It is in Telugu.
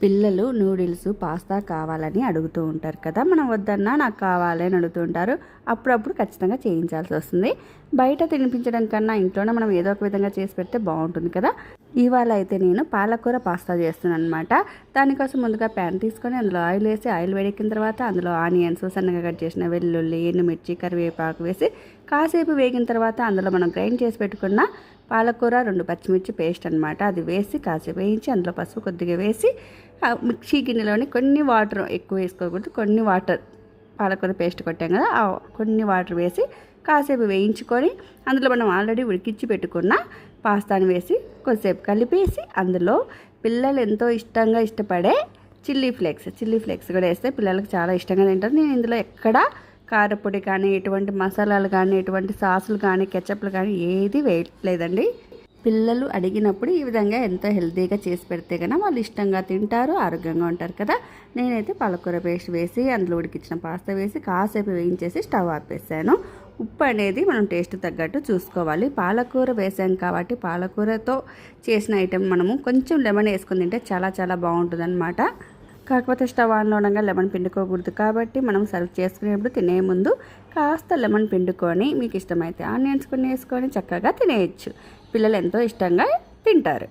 పిల్లలు నూడిల్స్ పాస్తా కావాలని అడుగుతూ ఉంటారు కదా. మనం వద్దన్నా నాకు కావాలి అని అడుగుతూ ఉంటారు. అప్పుడప్పుడు ఖచ్చితంగా చేయించాల్సి వస్తుంది. బయట తినిపించడం కన్నా ఇంట్లోనే మనం ఏదో ఒక విధంగా చేసి పెడితే బాగుంటుంది కదా. ఇవాళ అయితే నేను పాలకూర పాస్తా చేస్తున్నాను అనమాట. దానికోసం ముందుగా ప్యాన్ తీసుకొని అందులో ఆయిల్ వేసి, ఆయిల్ వేడెక్కిన తర్వాత అందులో ఆనియన్స్, సన్నగా కట్ చేసిన వెల్లుల్లి, ఎండుమిర్చి, కరివేపాకు వేసి కాసేపు వేగిన తర్వాత అందులో మనం గ్రైండ్ చేసి పెట్టుకున్న పాలకూర, 2 పచ్చిమిర్చి పేస్ట్ అనమాట, అది వేసి కాసేపు వేయించి అందులో పసుపు కొద్దిగా వేసి మిక్సీ గిన్నెలోని కొన్ని వాటర్, ఎక్కువ వేసుకోకూడదు, కొన్ని వాటర్, పాలకూర పేస్ట్ కొట్టాం కదా కొన్ని వాటర్ వేసి కాసేపు వేయించుకొని అందులో మనం ఆల్రెడీ ఉడికించి పెట్టుకున్న పాస్తాని వేసి కొద్దిసేపు కలిపేసి అందులో పిల్లలు ఎంతో ఇష్టంగా ఇష్టపడే చిల్లీ ఫ్లేక్స్ కూడా వేస్తే పిల్లలకు చాలా ఇష్టంగా తింటారు. నేను ఇందులో ఎక్కడ కారపొడి కానీ, ఎటువంటి మసాలాలు కానీ, ఎటువంటి సాసులు కానీ, కెచప్లు కానీ ఏది వేయట్లేదండి. పిల్లలు అడిగినప్పుడు ఈ విధంగా ఎంతో హెల్తీగా చేసి పెడితే కన్నా వాళ్ళు ఇష్టంగా తింటారు, ఆరోగ్యంగా ఉంటారు కదా. నేనైతే పాలకూర పేస్ట్ వేసి అందులో ఉడికించిన పాస్తా వేసి కాసేపు వేయించేసి స్టవ్ ఆపేసాను. ఉప్పు అనేది మనం టేస్ట్ తగ్గట్టు చూసుకోవాలి. పాలకూర వేసాం కాబట్టి పాలకూరతో చేసిన ఐటెం మనము కొంచెం లెమన్ వేసుకొని తింటే చాలా చాలా బాగుంటుంది అనమాట. కాకపోతే స్టవ్ ఆన్లో ఉండగా లెమన్ పిండుకోకూడదు కాబట్టి మనం సర్వ్ చేసుకునేప్పుడు తినే ముందు కాస్త లెమన్ పిండుకొని మీకు ఇష్టమైతే ఆనియన్స్ కొన్ని వేసుకొని చక్కగా తినేయచ్చు. పిల్లలు ఎంతో ఇష్టంగా తింటారు.